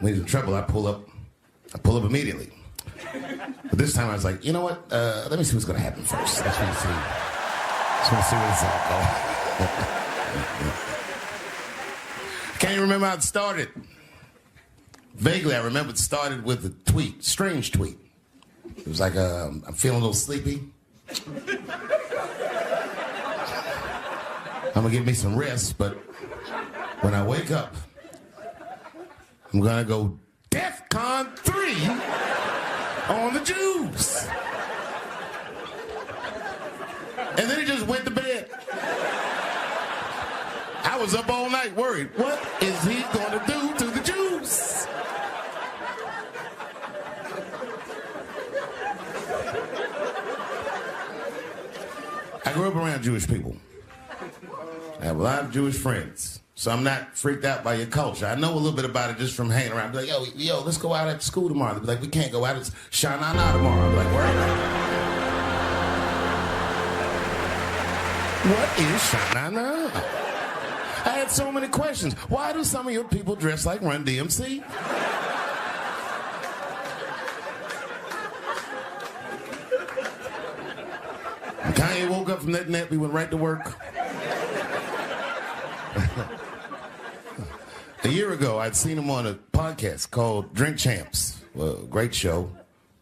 when he's in trouble, I pull up immediately. But this time I was like, you know what? Let me see what's going to happen first. I just want to see where this all going. Can't even remember how it started. Vaguely, I remember it started with a tweet, strange tweet. It was like, I'm feeling a little sleepy. I'm going to give me some rest, but when I wake up, I'm going to go DEFCON 3 on the Jews. And then he just went to bed. I was up all night worried. What is he going to do to the Jews? I grew up around Jewish people. I have a lot of Jewish friends. So I'm not freaked out by your culture. I know a little bit about it just from hanging around. Be like, yo, let's go out at school tomorrow. They'll be like, we can't go out. It's Shana tomorrow. I'm like, where? What is Shana? I had so many questions. Why do some of your people dress like Run DMC? When Kanye woke up from that nap, he went right to work. A year ago, I'd seen him on a podcast called Drink Champs. Well, great show.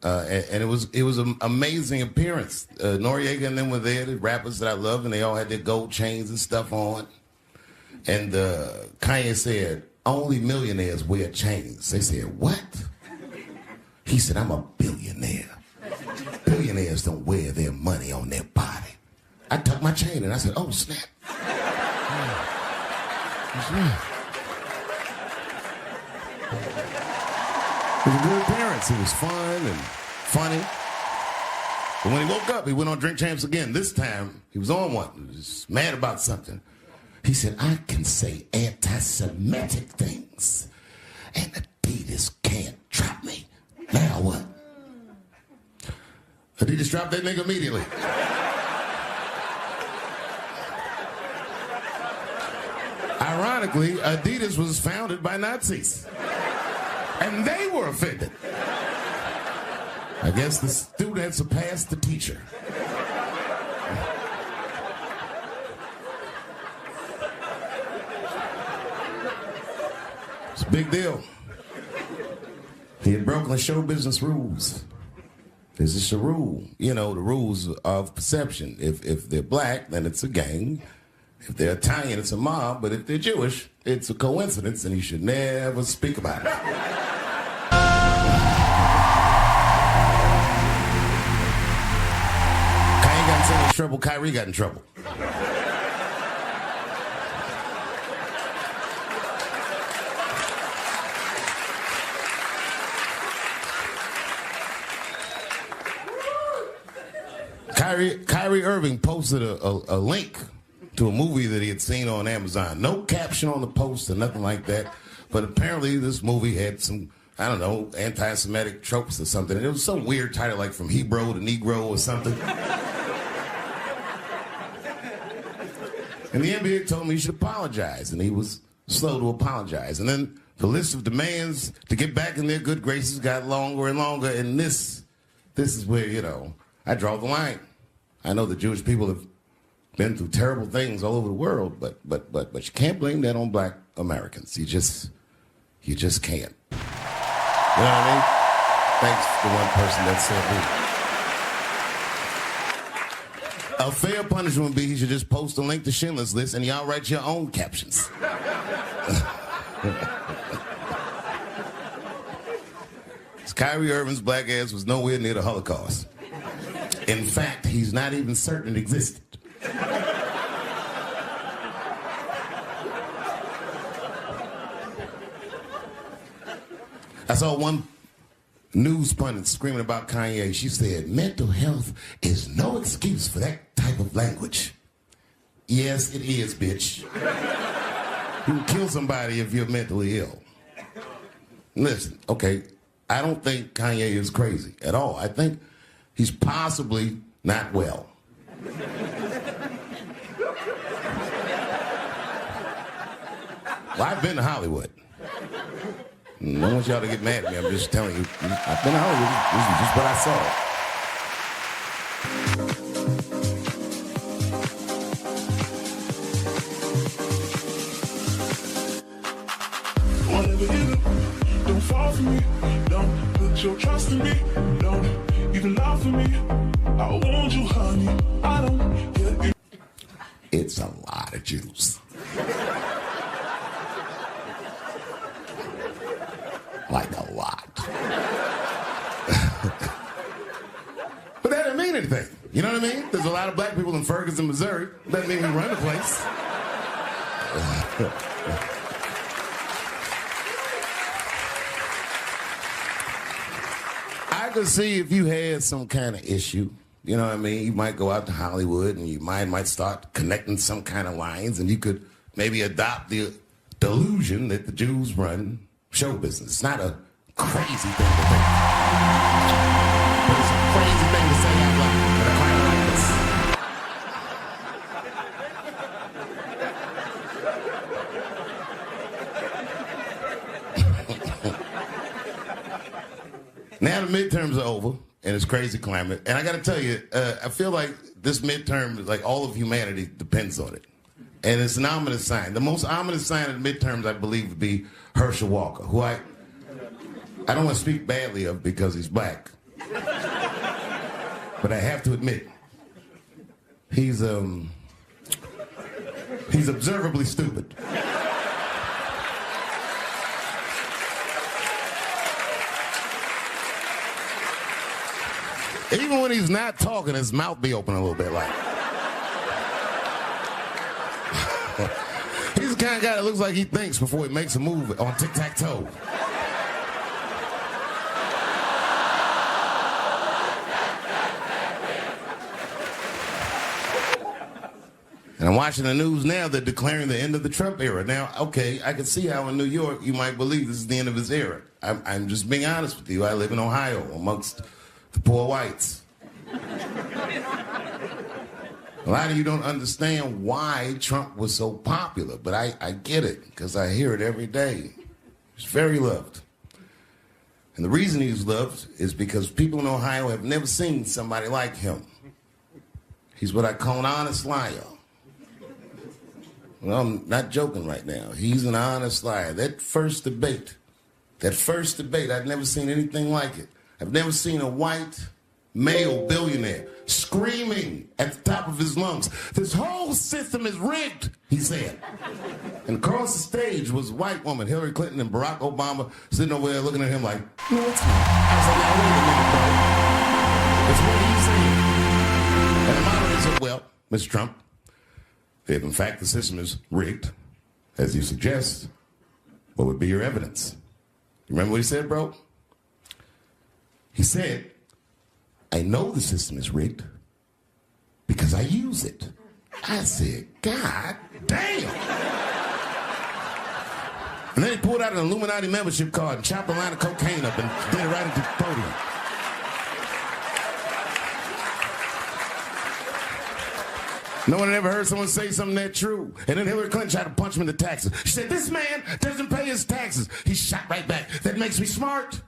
And it was an amazing appearance. Noriega and them were there, the rappers that I love, and they all had their gold chains and stuff on. And Kanye said, only millionaires wear chains. They said, what? He said, I'm a billionaire. Billionaires don't wear their money on their body. I tucked my chain and I said, oh, snap. It was a good appearance. It was fun and funny. But when he woke up, he went on Drink Champs again. This time, he was on one. He was mad about something. He said, I can say anti-Semitic things, and Adidas can't drop me. Now what? Adidas dropped that nigga immediately. Ironically, Adidas was founded by Nazis. And they were offended. I guess the student had surpassed the teacher. It's a big deal. He had broken the show business rules. There's just a rule. You know, the rules of perception. If they're black, then it's a gang. If they're Italian, it's a mob. But if they're Jewish, it's a coincidence, and you should never speak about it. Kanye got in so much trouble, Kyrie got in trouble. Kyrie Irving posted a link to a movie that he had seen on Amazon. No caption on the post or nothing like that. But apparently this movie had some, I don't know, anti-Semitic tropes or something. And it was some weird title like From Hebrew to Negro or something. And the NBA told me he should apologize. And he was slow to apologize. And then the list of demands to get back in their good graces got longer and longer. And this is where, you know, I draw the line. I know the Jewish people have been through terrible things all over the world, but you can't blame that on black Americans. You just can't. You know what I mean? Thanks to one person that said me. A fair punishment would be he should just post a link to Schindler's List and y'all write your own captions. Kyrie Irving's black ass was nowhere near the Holocaust. In fact, he's not even certain it existed. I saw one news pundit screaming about Kanye. She said, mental health is no excuse for that type of language. Yes, it is, bitch. You can kill somebody if you're mentally ill. Listen, okay, I don't think Kanye is crazy at all. I think he's possibly not well. Well, I've been to Hollywood. I don't want y'all to get mad at me. I'm just telling you. I've been to Hollywood. This is just what I saw. Don't fall for me, don't put your trust in me, don't even lie for me. I want you, honey, I don't get you. It's a lot of juice. Like a lot. But that doesn't mean anything. You know what I mean? There's a lot of black people in Ferguson, Missouri. Doesn't mean we run the place. I could see if you had some kind of issue, you know what I mean? You might go out to Hollywood and your mind might start connecting some kind of lines, and you could maybe adopt the delusion that the Jews run show business. It's not a crazy thing to think. But it's a crazy thing to say out loud in a crowd like this. Now the midterms are over, and it's crazy climate. And I got to tell you, I feel like this midterm, like all of humanity depends on it. And it's an ominous sign. The most ominous sign of the midterms, I believe, would be Herschel Walker, who I don't want to speak badly of because he's black. But I have to admit, he's observably stupid. Even when he's not talking, his mouth be open a little bit like. He's the kind of guy that looks like he thinks before he makes a move on tic-tac-toe. And I'm watching the news now, they're declaring the end of the Trump era. Now, okay, I can see how in New York you might believe this is the end of his era. I'm just being honest with you. I live in Ohio amongst the poor whites. A lot of you don't understand why Trump was so popular, but I get it, because I hear it every day. He's very loved. And the reason he's loved is because people in Ohio have never seen somebody like him. He's what I call an honest liar. Well, I'm not joking right now. He's an honest liar. That first debate, I've never seen anything like it. I've never seen a white male billionaire screaming at the top of his lungs, "This whole system is rigged," he said. And across the stage was a white woman, Hillary Clinton and Barack Obama, sitting over there looking at him like, "No, it's not." I was like, "Now, wait a minute, bro. It's what he said." And the moderator said, "Well, Mr. Trump, if in fact the system is rigged, as you suggest, what would be your evidence?" You remember what he said, bro? He said, "I know the system is rigged because I use it." I said, "God damn." And then he pulled out an Illuminati membership card and chopped a line of cocaine up and did it right into the podium. No one had ever heard someone say something that true. And then Hillary Clinton tried to punch him in the taxes. She said, "This man doesn't pay his taxes." He shot right back. "That makes me smart."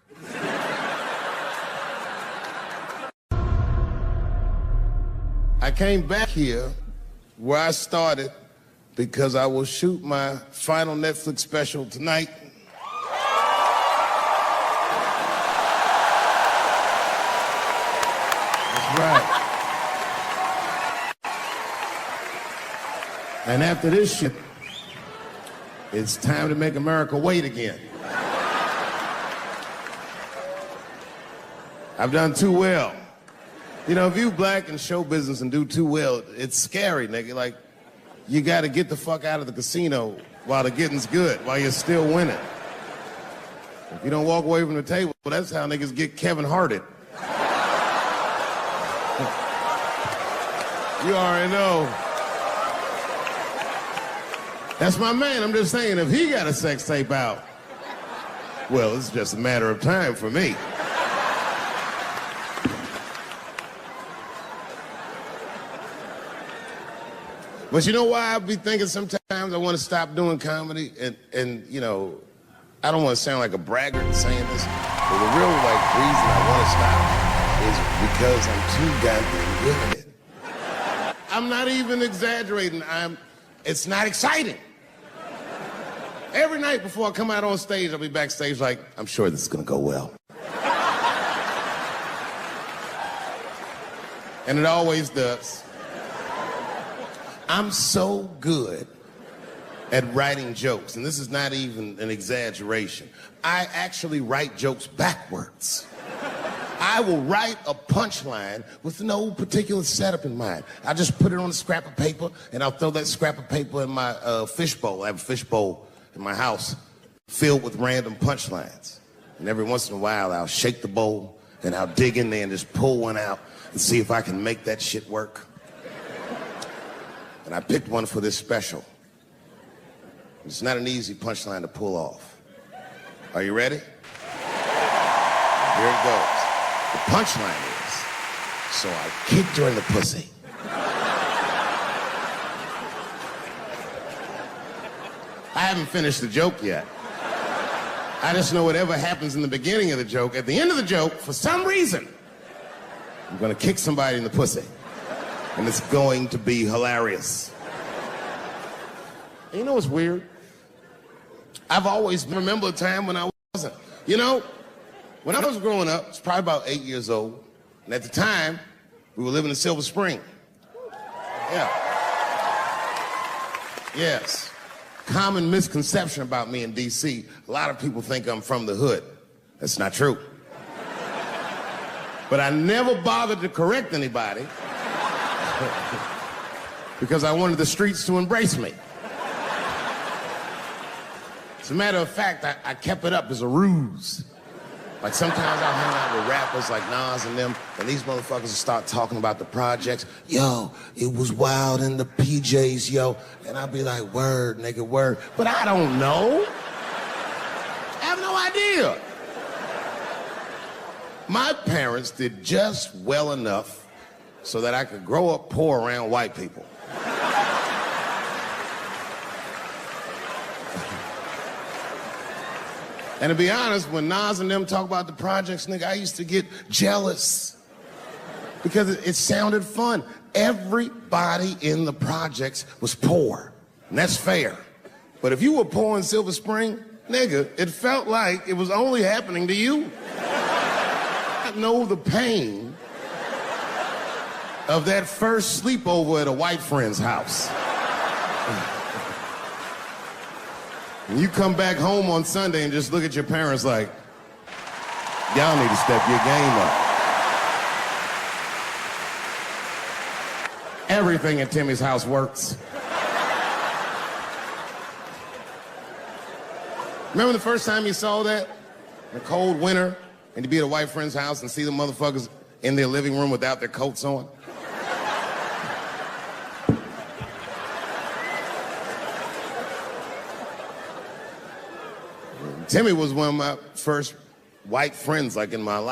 I came back here where I started because I will shoot my final Netflix special tonight. That's right. And after this shit, it's time to make America wait again. I've done too well. You know, if you black in show business and do too well, it's scary, nigga. Like, you got to get the fuck out of the casino while the getting's good, while you're still winning. If you don't walk away from the table, well, that's how niggas get Kevin Harted. You already know. That's my man. I'm just saying, if he got a sex tape out, well, it's just a matter of time for me. But you know why I be thinking sometimes I want to stop doing comedy? And you know, I don't want to sound like a braggart saying this, but the real reason I want to stop is because I'm too goddamn good at it. I'm not even exaggerating. It's not exciting. Every night before I come out on stage, I'll be backstage like, I'm sure this is gonna go well. And it always does. I'm so good at writing jokes, and this is not even an exaggeration. I actually write jokes backwards. I will write a punchline with no particular setup in mind. I just put it on a scrap of paper, and I'll throw that scrap of paper in my fishbowl. I have a fishbowl in my house filled with random punchlines. And every once in a while, I'll shake the bowl, and I'll dig in there and just pull one out and see if I can make that shit work. And I picked one for this special. It's not an easy punchline to pull off. Are you ready? Here it goes. The punchline is, so I kicked her in the pussy. I haven't finished the joke yet. I just know whatever happens in the beginning of the joke, at the end of the joke, for some reason, I'm gonna kick somebody in the pussy. And it's going to be hilarious. And you know what's weird? I've always remember a time when I wasn't. You know, when I was growing up, I was probably about 8 years old. And at the time, we were living in Silver Spring. Yeah. Yes. Common misconception about me in D.C. A lot of people think I'm from the hood. That's not true. But I never bothered to correct anybody because I wanted the streets to embrace me. As a matter of fact, I kept it up as a ruse. Like sometimes I'll hang out with rappers like Nas and them, and these motherfuckers will start talking about the projects. Yo, it was wild in the PJs, yo. And I'll be like, word, nigga, word. But I don't know. I have no idea. My parents did just well enough so that I could grow up poor around white people. And to be honest, when Nas and them talk about the projects, nigga, I used to get jealous because it sounded fun. Everybody in the projects was poor, and that's fair. But if you were poor in Silver Spring, nigga, it felt like it was only happening to you. I know the pain of that first sleepover at a white friend's house. And you come back home on Sunday and just look at your parents like, y'all need to step your game up. Everything at Timmy's house works. Remember the first time you saw that? In a cold winter, and to be at a white friend's house and see the motherfuckers in their living room without their coats on? Timmy was one of my first white friends, like, in my life.